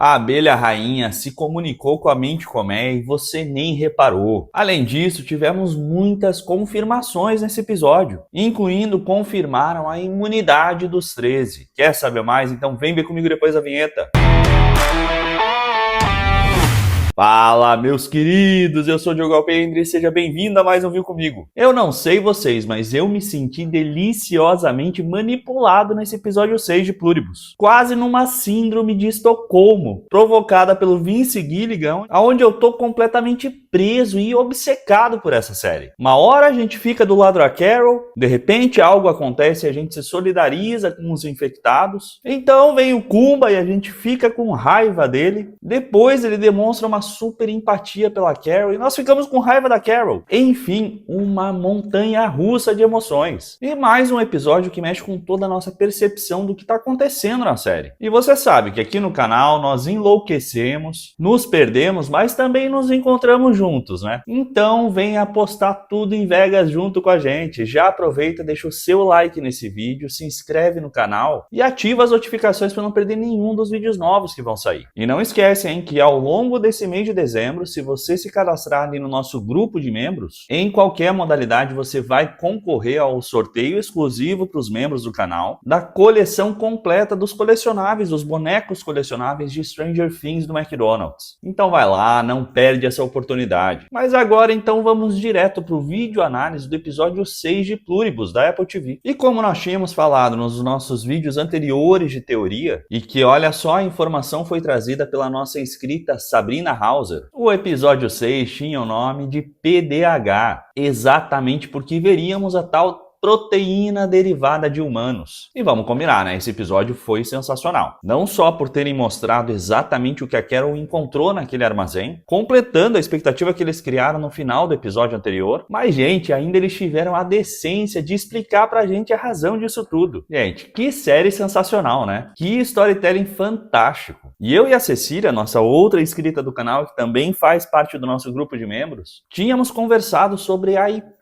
A abelha rainha se comunicou com a mente colmeia e você nem reparou. Além disso, tivemos muitas confirmações nesse episódio, incluindo confirmaram a imunidade dos 13. Quer saber mais? Então vem ver comigo depois da vinheta. Fala, meus queridos, eu sou o Diogo Alpendre e seja bem-vindo a mais um Viu Comigo. Eu não sei vocês, mas eu me senti deliciosamente manipulado nesse episódio 6 de Pluribus. Quase numa síndrome de Estocolmo, provocada pelo Vince Gilligan, onde eu tô completamente preso e obcecado por essa série. Uma hora a gente fica do lado da Carol, de repente algo acontece e a gente se solidariza com os infectados. Então vem o Kumba e a gente fica com raiva dele. Depois ele demonstra uma super empatia pela Carol e nós ficamos com raiva da Carol. Enfim, uma montanha russa de emoções. E mais um episódio que mexe com toda a nossa percepção do que está acontecendo na série. E você sabe que aqui no canal nós enlouquecemos, nos perdemos, mas também nos encontramos juntos, né? Então vem apostar tudo em Vegas junto com a gente. Já aproveita, deixa o seu like nesse vídeo, se inscreve no canal e ativa as notificações para não perder nenhum dos vídeos novos que vão sair. E não esquece, hein, que ao longo desse mês de dezembro, se você se cadastrar ali no nosso grupo de membros, em qualquer modalidade você vai concorrer ao sorteio exclusivo para os membros do canal da coleção completa dos colecionáveis, dos bonecos colecionáveis de Stranger Things do McDonald's. Então vai lá, não perde essa oportunidade. Mas agora então vamos direto para o vídeo análise do episódio 6 de Pluribus da Apple TV. E como nós tínhamos falado nos nossos vídeos anteriores de teoria, e que olha só, a informação foi trazida pela nossa inscrita Sabrina Hauser, o episódio 6 tinha o nome de PDH, exatamente porque veríamos a tal proteína derivada de humanos. E vamos combinar, né? Esse episódio foi sensacional. Não só por terem mostrado exatamente o que a Carol encontrou naquele armazém, completando a expectativa que eles criaram no final do episódio anterior, mas, gente, ainda eles tiveram a decência de explicar pra gente a razão disso tudo. Gente, que série sensacional, né? Que storytelling fantástico. E eu e a Cecília, nossa outra inscrita do canal, que também faz parte do nosso grupo de membros, tínhamos conversado sobre a hipótese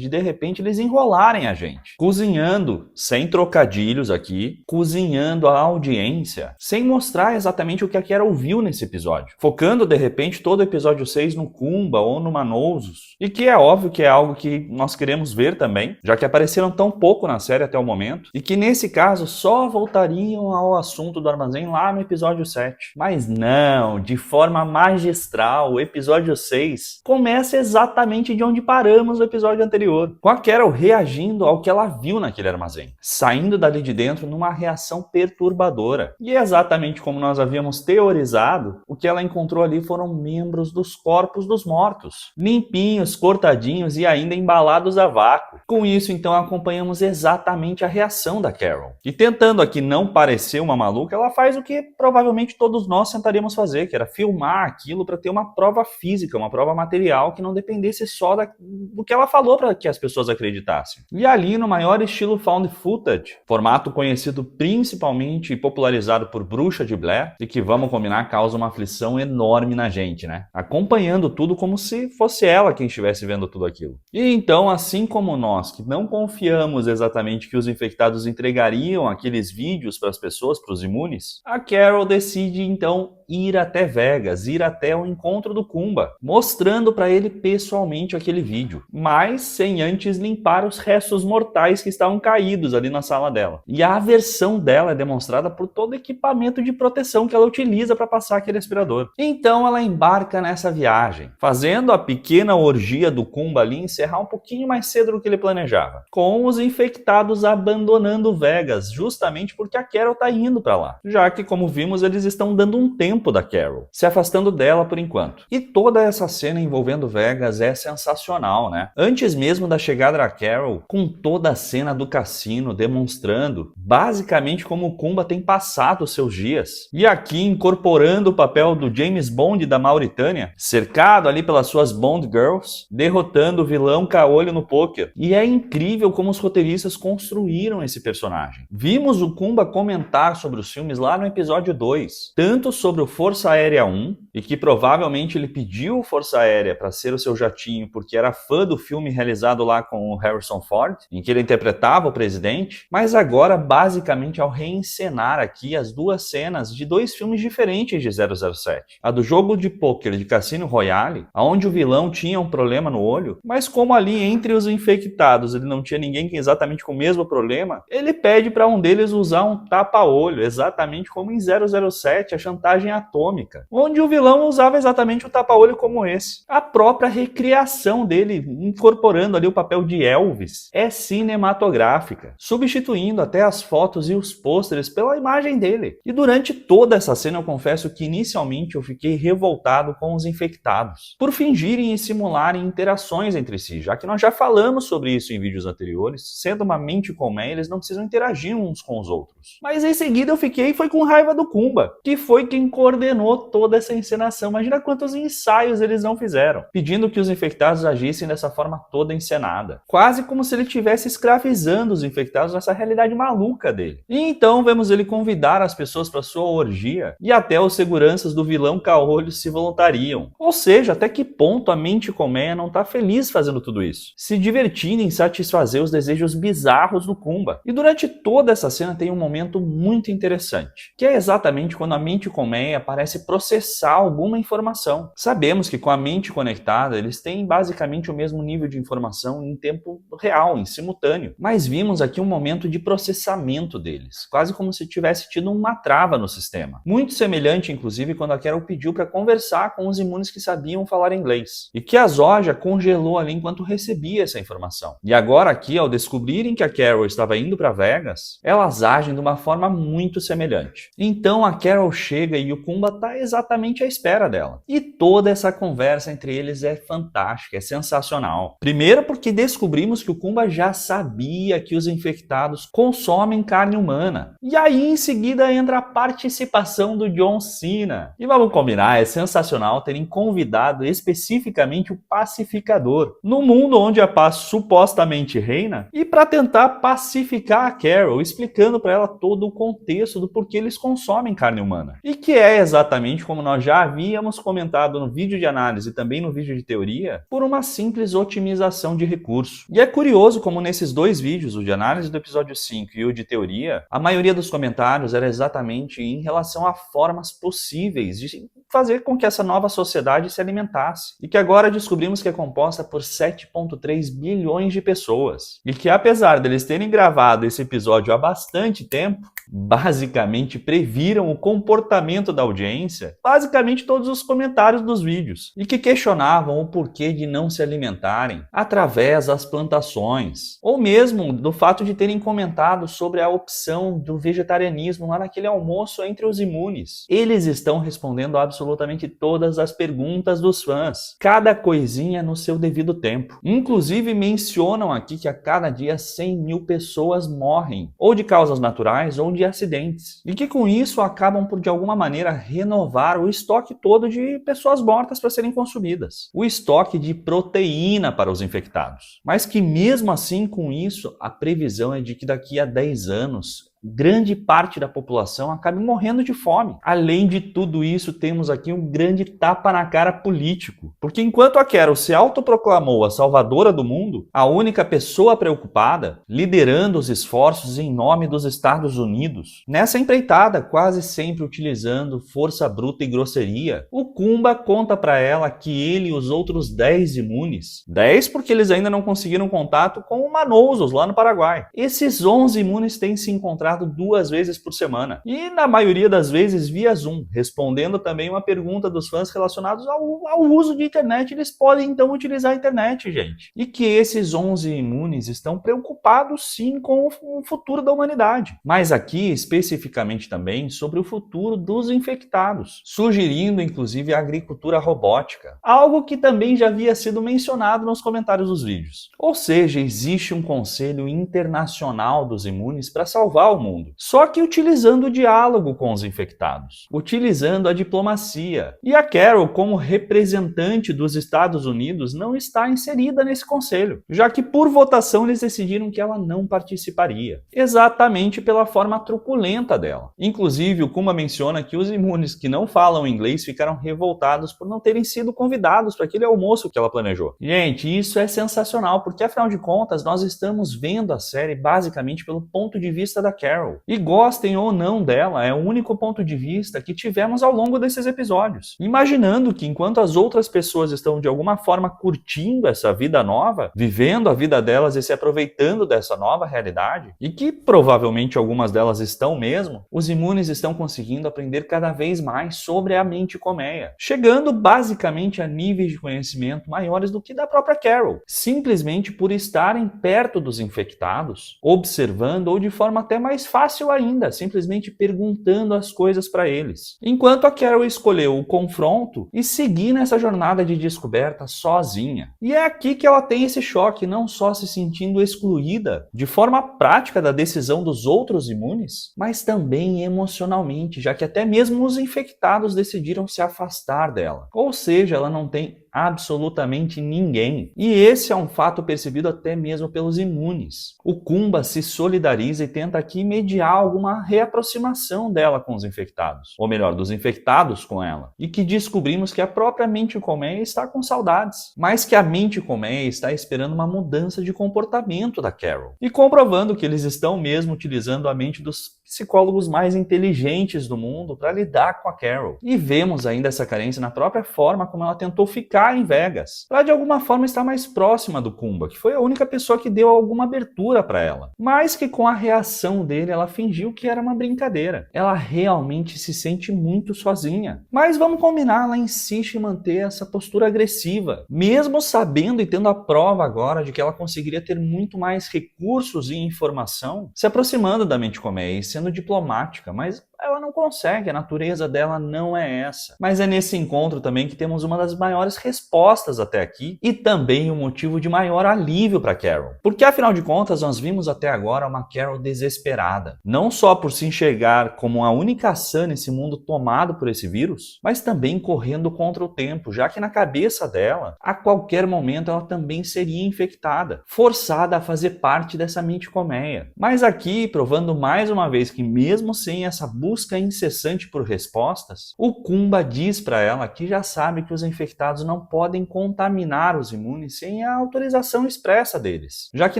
de repente eles enrolarem a gente, cozinhando, sem trocadilhos aqui, cozinhando a audiência, sem mostrar exatamente o que a Carol viu nesse episódio, focando de repente todo o episódio 6 no Kumba ou no Manousos, e que é óbvio que é algo que nós queremos ver também, já que apareceram tão pouco na série até o momento, e que nesse caso só voltariam ao assunto do armazém lá no episódio 7. Mas não, de forma magistral, o episódio 6 começa exatamente de onde paramos no episódio anterior, com a Carol reagindo ao que ela viu naquele armazém, saindo dali de dentro numa reação perturbadora. E exatamente como nós havíamos teorizado, o que ela encontrou ali foram membros dos corpos dos mortos, limpinhos, cortadinhos e ainda embalados a vácuo. Com isso, então, acompanhamos exatamente a reação da Carol. E tentando aqui não parecer uma maluca, ela faz o que provavelmente todos nós tentaríamos fazer, que era filmar aquilo para ter uma prova física, uma prova material que não dependesse só do que ela falou para que as pessoas acreditassem. E ali, no maior estilo found footage, formato conhecido principalmente e popularizado por Bruxa de Blair, e que, vamos combinar, causa uma aflição enorme na gente, né? Acompanhando tudo como se fosse ela quem estivesse vendo tudo aquilo. E então, assim como nós, que não confiamos exatamente que os infectados entregariam aqueles vídeos para as pessoas, para os imunes, a Carol decide então ir até Vegas, ir até o encontro do Kumba, mostrando para ele pessoalmente aquele vídeo, mas sem antes limpar os restos mortais que estavam caídos ali na sala dela. E a aversão dela é demonstrada por todo o equipamento de proteção que ela utiliza para passar aquele aspirador. Então ela embarca nessa viagem, fazendo a pequena orgia do Kumba ali encerrar um pouquinho mais cedo do que ele planejava, com os infectados abandonando Vegas, justamente porque a Carol tá indo para lá, já que, como vimos, eles estão dando um tempo da Carol, se afastando dela por enquanto. E toda essa cena envolvendo Vegas é sensacional, né? Antes mesmo da chegada da Carol, com toda a cena do cassino demonstrando basicamente como o Kumba tem passado os seus dias. E aqui incorporando o papel do James Bond da Mauritânia, cercado ali pelas suas Bond Girls, derrotando o vilão caolho no poker. E é incrível como os roteiristas construíram esse personagem. Vimos o Kumba comentar sobre os filmes lá no episódio 2, tanto sobre o Força Aérea 1 e que provavelmente ele pediu o Força Aérea para ser o seu jatinho porque era fã do filme realizado lá com o Harrison Ford, em que ele interpretava o presidente, mas agora basicamente ao reencenar aqui as duas cenas de dois filmes diferentes de 007. A do jogo de pôquer de Cassino Royale, onde o vilão tinha um problema no olho, mas como ali entre os infectados ele não tinha ninguém exatamente com o mesmo problema, ele pede para um deles usar um tapa-olho, exatamente como em 007, a chantagem atômica, onde o vilão usava exatamente o tapa-olho como esse. A própria recriação dele, incorporando ali o papel de Elvis, é cinematográfica, substituindo até as fotos e os pôsteres pela imagem dele. E durante toda essa cena eu confesso que inicialmente eu fiquei revoltado com os infectados, por fingirem e simularem interações entre si, já que nós já falamos sobre isso em vídeos anteriores, sendo uma mente colmeia, eles não precisam interagir uns com os outros. Mas em seguida eu fiquei com raiva do Kumba, que foi quem coordenou toda essa encenação. Imagina quantos ensaios eles não fizeram, pedindo que os infectados agissem dessa forma toda encenada. Quase como se ele estivesse escravizando os infectados nessa realidade maluca dele. E então vemos ele convidar as pessoas para sua orgia e até os seguranças do vilão caolho se voluntariam. Ou seja, até que ponto a mente colmeia não está feliz fazendo tudo isso, se divertindo em satisfazer os desejos bizarros do Kumba. E durante toda essa cena tem um momento muito interessante, que é exatamente quando a mente colmeia parece processar alguma informação. Sabemos que com a mente conectada eles têm basicamente o mesmo nível de informação em tempo real, em simultâneo, mas vimos aqui um momento de processamento deles, quase como se tivesse tido uma trava no sistema. Muito semelhante, inclusive, quando a Carol pediu para conversar com os imunes que sabiam falar inglês, e que a Zoja congelou ali enquanto recebia essa informação. E agora aqui, ao descobrirem que a Carol estava indo para Vegas, elas agem de uma forma muito semelhante. Então a Carol chega e o Kumba está exatamente à espera dela. E toda essa conversa entre eles é fantástica, é sensacional. Primeiro porque descobrimos que o Kumba já sabia que os infectados consomem carne humana. E aí em seguida entra a participação do John Cena. E vamos combinar, é sensacional terem convidado especificamente o pacificador, no mundo onde a paz supostamente reina, e para tentar pacificar a Carol, explicando para ela todo o contexto do porquê eles consomem carne humana. E que é exatamente como nós já havíamos comentado no vídeo de análise e também no vídeo de teoria, por uma simples otimização de recurso. E é curioso como nesses dois vídeos, o de análise do episódio 5 e o de teoria, a maioria dos comentários era exatamente em relação a formas possíveis de fazer com que essa nova sociedade se alimentasse. E que agora descobrimos que é composta por 7,3 bilhões de pessoas. E que apesar deles terem gravado esse episódio há bastante tempo, basicamente previram o comportamento da audiência, basicamente todos os comentários dos vídeos, e que questionavam o porquê de não se alimentarem através das plantações, ou mesmo do fato de terem comentado sobre a opção do vegetarianismo lá naquele almoço entre os imunes. Eles estão respondendo absolutamente todas as perguntas dos fãs, cada coisinha no seu devido tempo. Inclusive mencionam aqui que a cada dia 100 mil pessoas morrem, ou de causas naturais ou de acidentes, e que com isso acabam por de alguma maneira renovar o estoque todo de pessoas mortas para serem consumidas, o estoque de proteína para os infectados, mas que mesmo assim com isso a previsão é de que daqui a 10 anos grande parte da população acabe morrendo de fome. Além de tudo isso, temos aqui um grande tapa na cara político. Porque enquanto a Carol se autoproclamou a salvadora do mundo, a única pessoa preocupada, liderando os esforços em nome dos Estados Unidos, nessa empreitada, quase sempre utilizando força bruta e grosseria, o Kumba conta para ela que ele e os outros 10 imunes, 10 porque eles ainda não conseguiram contato com o Manaus lá no Paraguai. Esses 11 imunes têm se encontrado 2 vezes por semana, e na maioria das vezes via Zoom, respondendo também uma pergunta dos fãs relacionados ao uso de internet. Eles podem então utilizar a internet, gente. E que esses 11 imunes estão preocupados sim com o futuro da humanidade, mas aqui especificamente também sobre o futuro dos infectados, sugerindo inclusive a agricultura robótica, algo que também já havia sido mencionado nos comentários dos vídeos. Ou seja, existe um conselho internacional dos imunes para salvar o mundo. Só que utilizando o diálogo com os infectados, utilizando a diplomacia. E a Carol, como representante dos Estados Unidos, não está inserida nesse conselho, já que por votação eles decidiram que ela não participaria, exatamente pela forma truculenta dela. Inclusive, o Kumba menciona que os imunes que não falam inglês ficaram revoltados por não terem sido convidados para aquele almoço que ela planejou. Gente, isso é sensacional, porque afinal de contas, nós estamos vendo a série basicamente pelo ponto de vista da Carol. E gostem ou não dela, é o único ponto de vista que tivemos ao longo desses episódios. Imaginando que enquanto as outras pessoas estão de alguma forma curtindo essa vida nova, vivendo a vida delas e se aproveitando dessa nova realidade, e que provavelmente algumas delas estão mesmo, os imunes estão conseguindo aprender cada vez mais sobre a mente colmeia, chegando basicamente a níveis de conhecimento maiores do que da própria Carol, simplesmente por estarem perto dos infectados, observando ou de forma até mais fácil ainda, simplesmente perguntando as coisas para eles. Enquanto a Carol escolheu o confronto e seguir nessa jornada de descoberta sozinha. E é aqui que ela tem esse choque, não só se sentindo excluída de forma prática da decisão dos outros imunes, mas também emocionalmente, já que até mesmo os infectados decidiram se afastar dela. Ou seja, ela não tem absolutamente ninguém. E esse é um fato percebido até mesmo pelos imunes. O Kumba se solidariza e tenta aqui mediar alguma reaproximação dela com os infectados, ou melhor, dos infectados com ela. E que descobrimos que a própria mente colmeia está com saudades, mas que a mente colmeia está esperando uma mudança de comportamento da Carol. E comprovando que eles estão mesmo utilizando a mente dos psicólogos mais inteligentes do mundo para lidar com a Carol. E vemos ainda essa carência na própria forma como ela tentou ficar em Vegas, para de alguma forma estar mais próxima do Kumba, que foi a única pessoa que deu alguma abertura para ela. Mas que com a reação dele ela fingiu que era uma brincadeira. Ela realmente se sente muito sozinha. Mas vamos combinar, ela insiste em manter essa postura agressiva, mesmo sabendo e tendo a prova agora de que ela conseguiria ter muito mais recursos e informação, se aproximando da mente colmeia e sendo diplomática, mas ela não consegue, a natureza dela não é essa. Mas é nesse encontro também que temos uma das maiores respostas até aqui e também um motivo de maior alívio para Carol. Porque afinal de contas nós vimos até agora uma Carol desesperada, não só por se enxergar como a única sã nesse mundo tomado por esse vírus, mas também correndo contra o tempo, já que na cabeça dela, a qualquer momento ela também seria infectada, forçada a fazer parte dessa mente colmeia. Mas aqui, provando mais uma vez que mesmo sem essa busca incessante por respostas, o Kumba diz para ela que já sabe que os infectados não podem contaminar os imunes sem a autorização expressa deles, já que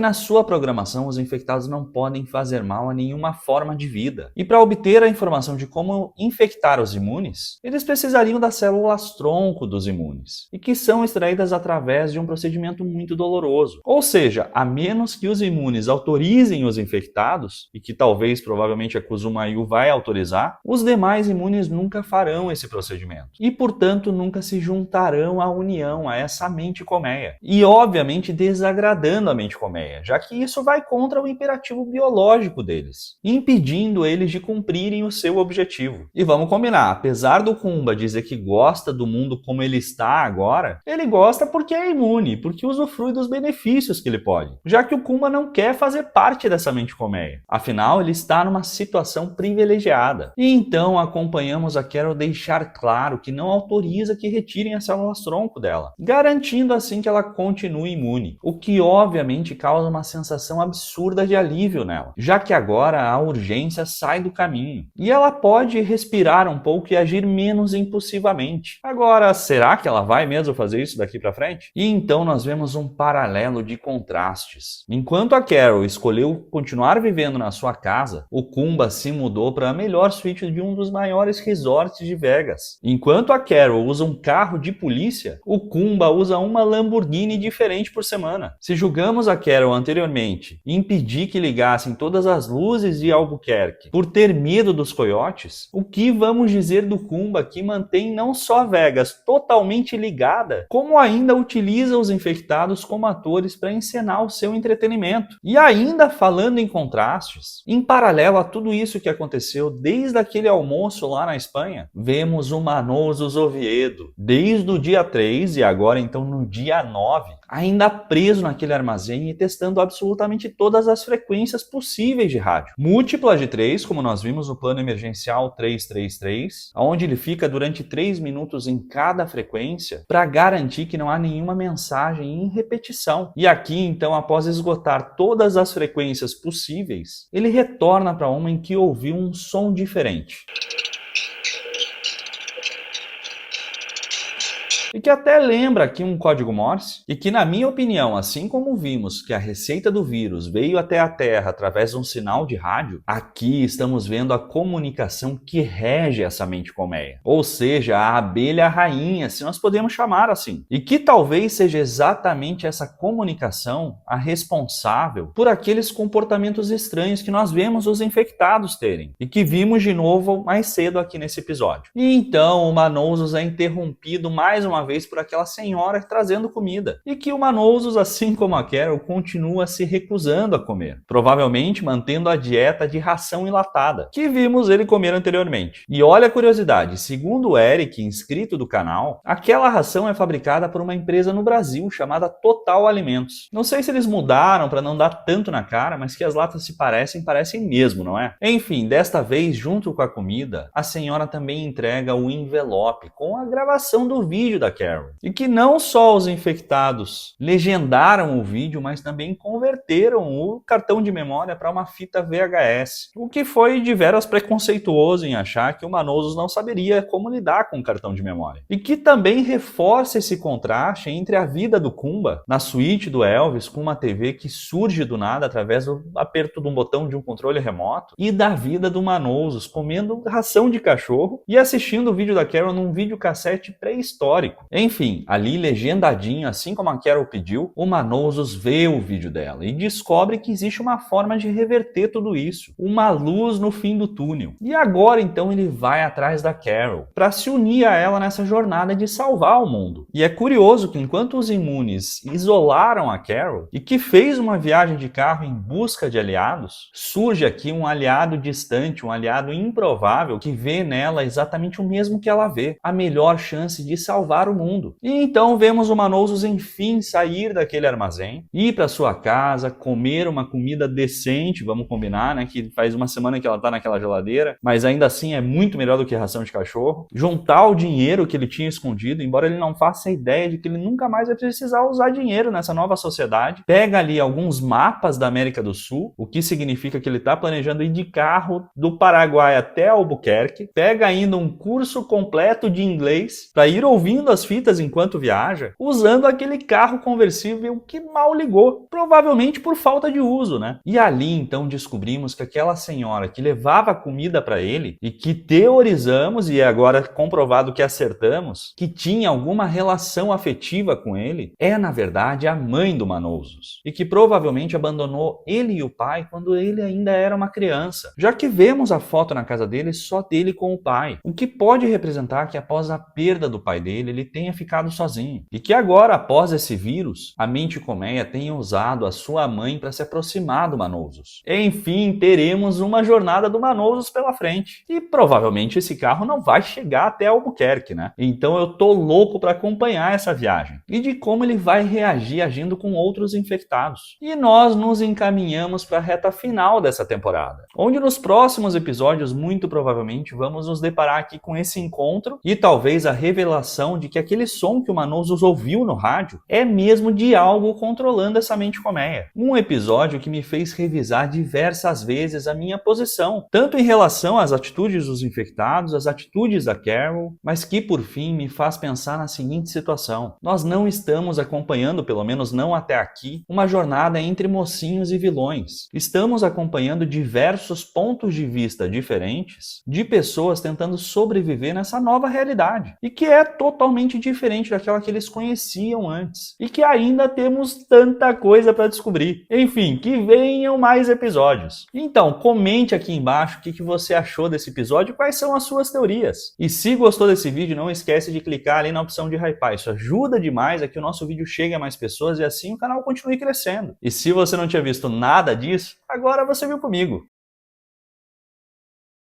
na sua programação os infectados não podem fazer mal a nenhuma forma de vida. E para obter a informação de como infectar os imunes, eles precisariam das células-tronco dos imunes, e que são extraídas através de um procedimento muito doloroso. Ou seja, a menos que os imunes autorizem os infectados, e que talvez provavelmente a Kuzumayu vai autorizar, os demais imunes nunca farão esse procedimento e, portanto, nunca se juntarão à união, a essa mente colmeia. E, obviamente, desagradando a mente colmeia, já que isso vai contra o imperativo biológico deles, impedindo eles de cumprirem o seu objetivo. E vamos combinar, apesar do Kumba dizer que gosta do mundo como ele está agora, ele gosta porque é imune, porque usufrui dos benefícios que ele pode, já que o Kumba não quer fazer parte dessa mente colmeia. Afinal, ele está numa situação privilegiada. E então acompanhamos a Carol deixar claro que não autoriza que retirem as células-tronco dela, garantindo assim que ela continue imune, o que obviamente causa uma sensação absurda de alívio nela, já que agora a urgência sai do caminho e ela pode respirar um pouco e agir menos impulsivamente. Agora, será que ela vai mesmo fazer isso daqui para frente? E então nós vemos um paralelo de contrastes. Enquanto a Carol escolheu continuar vivendo na sua casa, o Kumba se mudou para a melhor suíte de um dos maiores resorts de Vegas. Enquanto a Carol usa um carro de polícia, o Kumba usa uma Lamborghini diferente por semana. Se julgamos a Carol anteriormente e impedir que ligassem todas as luzes de Albuquerque por ter medo dos coiotes, o que vamos dizer do Kumba que mantém não só Vegas totalmente ligada, como ainda utiliza os infectados como atores para encenar o seu entretenimento? E ainda falando em contrastes, em paralelo a tudo isso que aconteceu desde aquele almoço lá na Espanha, vemos o Manosos Oviedo, desde o dia 3 e agora então no dia 9, ainda preso naquele armazém e testando absolutamente todas as frequências possíveis de rádio. Múltiplas de 3, como nós vimos no plano emergencial 333, onde ele fica durante 3 minutos em cada frequência para garantir que não há nenhuma mensagem em repetição. E aqui, então, após esgotar todas as frequências possíveis, ele retorna para uma em que ouviu um som diferente. E que até lembra aqui um código Morse, e que, na minha opinião, assim como vimos que a receita do vírus veio até a Terra através de um sinal de rádio, aqui estamos vendo a comunicação que rege essa mente colmeia, ou seja, a abelha rainha, se nós podemos chamar assim, e que talvez seja exatamente essa comunicação a responsável por aqueles comportamentos estranhos que nós vemos os infectados terem, e que vimos de novo mais cedo aqui nesse episódio. E então o Manousos é interrompido mais uma vez por aquela senhora trazendo comida, e que o Manousos, assim como a Carol, continua se recusando a comer, provavelmente mantendo a dieta de ração enlatada, que vimos ele comer anteriormente. E olha a curiosidade, segundo o Eric, inscrito do canal, aquela ração é fabricada por uma empresa no Brasil chamada Total Alimentos. Não sei se eles mudaram para não dar tanto na cara, mas que as latas se parecem mesmo, não é? Enfim, desta vez, junto com a comida, a senhora também entrega o envelope com a gravação do vídeo da Carol. E que não só os infectados legendaram o vídeo, mas também converteram o cartão de memória para uma fita VHS. O que foi de veras preconceituoso em achar que o Manousos não saberia como lidar com o cartão de memória. E que também reforça esse contraste entre a vida do Kumba na suíte do Elvis com uma TV que surge do nada através do aperto de um botão de um controle remoto, e da vida do Manousos comendo ração de cachorro e assistindo o vídeo da Carol num videocassete pré-histórico. Enfim, ali legendadinho, assim como a Carol pediu, o Manousos vê o vídeo dela e descobre que existe uma forma de reverter tudo isso, uma luz no fim do túnel. E agora então ele vai atrás da Carol para se unir a ela nessa jornada de salvar o mundo. E é curioso que enquanto os imunes isolaram a Carol e que fez uma viagem de carro em busca de aliados, surge aqui um aliado distante, um aliado improvável que vê nela exatamente o mesmo que ela vê, a melhor chance de salvar o mundo. E então vemos o Manousos enfim sair daquele armazém, ir para sua casa, comer uma comida decente, vamos combinar, né, que faz uma semana que ela tá naquela geladeira, mas ainda assim é muito melhor do que ração de cachorro, juntar o dinheiro que ele tinha escondido, embora ele não faça ideia de que ele nunca mais vai precisar usar dinheiro nessa nova sociedade, pega ali alguns mapas da América do Sul, o que significa que ele está planejando ir de carro do Paraguai até Albuquerque, pega ainda um curso completo de inglês para ir ouvindo as fitas enquanto viaja, usando aquele carro conversível que mal ligou, provavelmente por falta de uso, né? E ali então descobrimos que aquela senhora que levava comida para ele e que teorizamos, e é agora comprovado que acertamos, que tinha alguma relação afetiva com ele, é na verdade a mãe do Manousos, e que provavelmente abandonou ele e o pai quando ele ainda era uma criança, já que vemos a foto na casa dele só dele com o pai, o que pode representar que após a perda do pai dele, ele tenha ficado sozinho, e que agora, após esse vírus, a mente colmeia tenha usado a sua mãe para se aproximar do Manousos. Enfim, teremos uma jornada do Manousos pela frente, e provavelmente esse carro não vai chegar até Albuquerque, né? Então eu tô louco para acompanhar essa viagem, e de como ele vai reagir agindo com outros infectados. E nós nos encaminhamos para a reta final dessa temporada, onde nos próximos episódios, muito provavelmente, vamos nos deparar aqui com esse encontro e talvez a revelação de que aquele som que o Manousos ouviu no rádio é mesmo de algo controlando essa mente colmeia. Um episódio que me fez revisar diversas vezes a minha posição, tanto em relação às atitudes dos infectados, às atitudes da Carol, mas que por fim me faz pensar na seguinte situação: nós não estamos acompanhando, pelo menos não até aqui, uma jornada entre mocinhos e vilões. Estamos acompanhando diversos pontos de vista diferentes de pessoas tentando sobreviver nessa nova realidade, e que é totalmente diferente daquela que eles conheciam antes, e que ainda temos tanta coisa para descobrir. Enfim, que venham mais episódios. Então, comente aqui embaixo o que você achou desse episódio e quais são as suas teorias. E se gostou desse vídeo, não esquece de clicar ali na opção de hypar. Isso ajuda demais a que o nosso vídeo chegue a mais pessoas e assim o canal continue crescendo. E se você não tinha visto nada disso, agora você viu comigo.